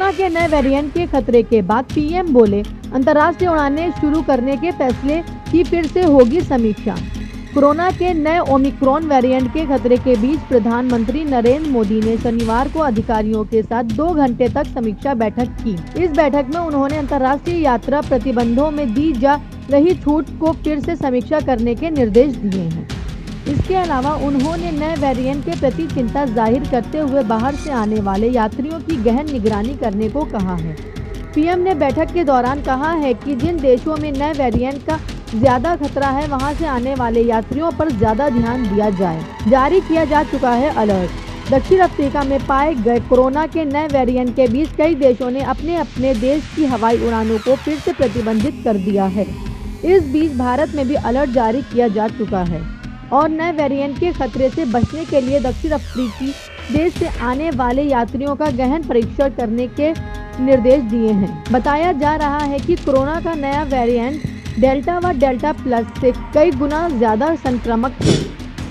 Corona के नए variant के खतरे के बाद पीएम बोले, अंतर्राष्ट्रीय उड़ानें शुरू करने के फैसले की फिर से होगी समीक्षा। कोरोना के नए ओमिक्रॉन वेरिएंट के खतरे के बीच प्रधानमंत्री नरेंद्र मोदी ने शनिवार को अधिकारियों के साथ 2 घंटे तक समीक्षा बैठक की। इस बैठक में उन्होंने अंतर्राष्ट्रीय यात्रा प्रतिबंधों में दी जा रही छूट को फिर से समीक्षा करने के निर्देश दिए हैं। इसके अलावा उन्होंने नए वेरिएंट के प्रति चिंता जाहिर करते हुए बाहर से आने वाले यात्रियों की गहन निगरानी करने को कहा है। पीएम ने बैठक के दौरान कहा है कि जिन देशों में नए वेरिएंट का ज्यादा खतरा है, वहां से आने वाले यात्रियों पर ज्यादा ध्यान दिया जाए। जारी किया जा चुका है अलर्ट। दक्षिण अफ्रीका में पाए गए कोरोना के नए वेरिएंट के बीच कई देशों ने अपने अपने देश की हवाई उड़ानों को फिर से प्रतिबंधित कर दिया है। इस बीच भारत में भी अलर्ट जारी किया जा चुका है और नए वेरिएंट के खतरे से बचने के लिए दक्षिण अफ्रीकी देश से आने वाले यात्रियों का गहन परीक्षण करने के निर्देश दिए हैं। बताया जा रहा है कि कोरोना का नया वेरिएंट डेल्टा व डेल्टा प्लस से कई गुना ज्यादा संक्रामक है।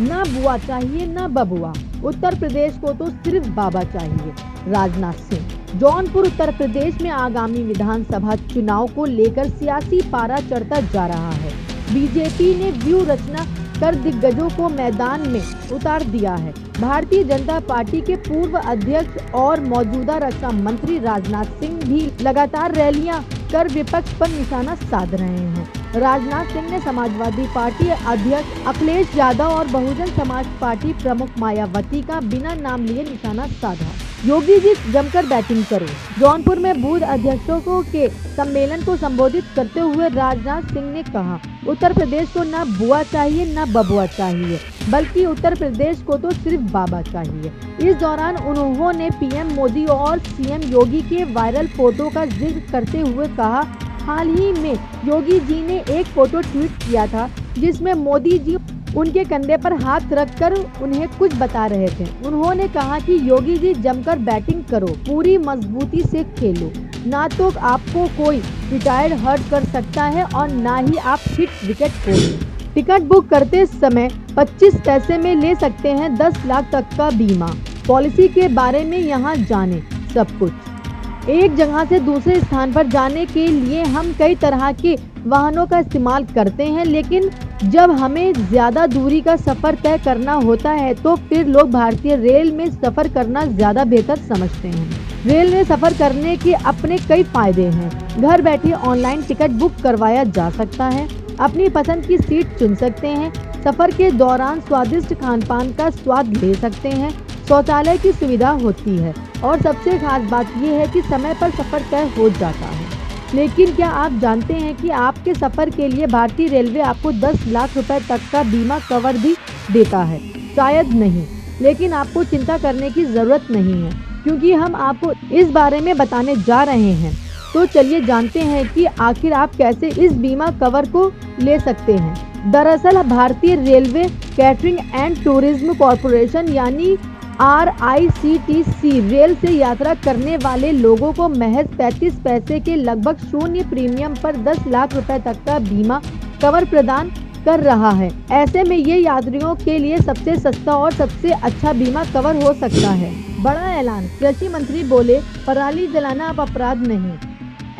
ना बुआ चाहिए ना बबुआ, उत्तर प्रदेश को तो सिर्फ बाबा चाहिए। राजनाथ सिंह। जौनपुर उत्तर प्रदेश में आगामी विधानसभा चुनाव को लेकर सियासी पारा चढ़ता जा रहा है। बीजेपी ने व्यूह रचना कर दिग्गजों को मैदान में उतार दिया है। भारतीय जनता पार्टी के पूर्व अध्यक्ष और मौजूदा रक्षा मंत्री राजनाथ सिंह भी लगातार रैलियां कर विपक्ष पर निशाना साध रहे हैं। राजनाथ सिंह ने समाजवादी पार्टी अध्यक्ष अखिलेश यादव और बहुजन समाज पार्टी प्रमुख मायावती का बिना नाम लिए निशाना साधा। योगी जी जमकर बैटिंग करो। जौनपुर में बूथ अध्यक्षों के सम्मेलन को संबोधित करते हुए राजनाथ सिंह ने कहा, उत्तर प्रदेश को ना बुआ चाहिए ना बबुआ चाहिए, बल्कि उत्तर प्रदेश को तो सिर्फ बाबा चाहिए। इस दौरान उन्होंने पीएम मोदी और सीएम योगी के वायरल फोटो का जिक्र करते हुए कहा, हाल ही में योगी जी ने एक फोटो ट्वीट किया था जिसमें मोदी जी उनके कंधे पर हाथ रखकर उन्हें कुछ बता रहे थे। उन्होंने कहा कि योगी जी जमकर बैटिंग करो, पूरी मजबूती से खेलो, ना तो आपको कोई रिटायर्ड हर्ट कर सकता है और ना ही आप हिट विकेट खोलो। टिकट बुक करते समय 25 पैसे में ले सकते हैं 10 लाख तक का बीमा। पॉलिसी के बारे में यहाँ जाने सब कुछ। एक जगह से दूसरे स्थान पर जाने के लिए हम कई तरह के वाहनों का इस्तेमाल करते हैं, लेकिन जब हमें ज्यादा दूरी का सफर तय करना होता है तो फिर लोग भारतीय रेल में सफर करना ज्यादा बेहतर समझते हैं। रेल में सफर करने के अपने कई फायदे हैं। घर बैठे ऑनलाइन टिकट बुक करवाया जा सकता है, अपनी पसंद की सीट चुन सकते हैं, सफर के दौरान स्वादिष्ट खानपान का स्वाद ले सकते हैं, शौचालय की सुविधा होती है और सबसे खास बात यह है कि समय पर सफर तय हो जाता है। लेकिन क्या आप जानते हैं कि आपके सफर के लिए भारतीय रेलवे आपको 10 लाख रुपए तक का बीमा कवर भी देता है? शायद नहीं, लेकिन आपको चिंता करने की जरूरत नहीं है, क्योंकि हम आपको इस बारे में बताने जा रहे हैं। तो चलिए जानते हैं कि आखिर आप कैसे इस बीमा कवर को ले सकते हैं। दरअसल भारतीय railway catering and tourism corporation यानी RICTC रेल से यात्रा करने वाले लोगों को महज 35 पैसे के लगभग शून्य प्रीमियम पर 10 लाख रुपए तक का बीमा कवर प्रदान कर रहा है। ऐसे में ये यात्रियों के लिए सबसे सस्ता और सबसे अच्छा बीमा कवर हो सकता है। बड़ा ऐलान। कृषि मंत्री बोले, पराली जलाना अब अपराध नहीं,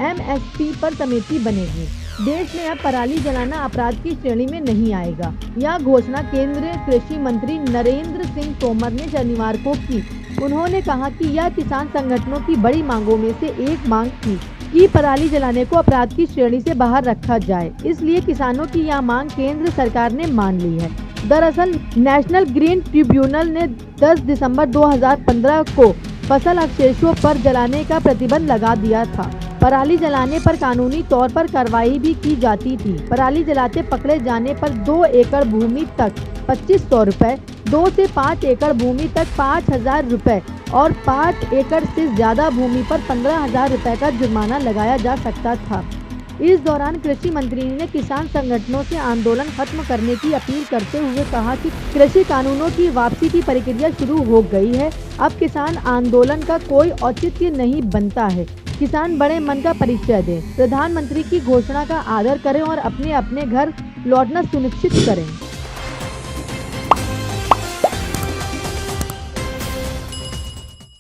MSP पर समिति बनेगी। देश में अब पराली जलाना अपराध की श्रेणी में नहीं आएगा। यह घोषणा केंद्रीय कृषि मंत्री नरेंद्र सिंह तोमर ने शनिवार को की। उन्होंने कहा कि यह किसान संगठनों की बड़ी मांगों में से एक मांग थी कि पराली जलाने को अपराध की श्रेणी से बाहर रखा जाए। इसलिए किसानों की यह मांग केंद्र सरकार ने मान ली है। दरअसल नेशनल ग्रीन ट्रिब्यूनल ने 10 दिसंबर 2015 को फसल अवशेषों पर जलाने का प्रतिबंध लगा दिया था। पराली जलाने पर कानूनी तौर पर कार्रवाई भी की जाती थी। पराली जलाते पकड़े जाने पर 2 एकड़ भूमि तक 2500 रुपए, 2 से 5 एकड़ भूमि तक 5000 रुपए और 5 एकड़ से ज्यादा भूमि पर 15,000 रुपए का जुर्माना लगाया जा सकता था। इस दौरान कृषि मंत्री ने किसान संगठनों से आंदोलन खत्म करने की अपील करते हुए कहा कि कृषि कानूनों की वापसी की प्रक्रिया शुरू हो गई है। अब किसान आंदोलन का कोई औचित्य नहीं बनता है। किसान बड़े मन का परिचय दें, प्रधानमंत्री की घोषणा का आदर करें और अपने अपने घर लौटना सुनिश्चित करें।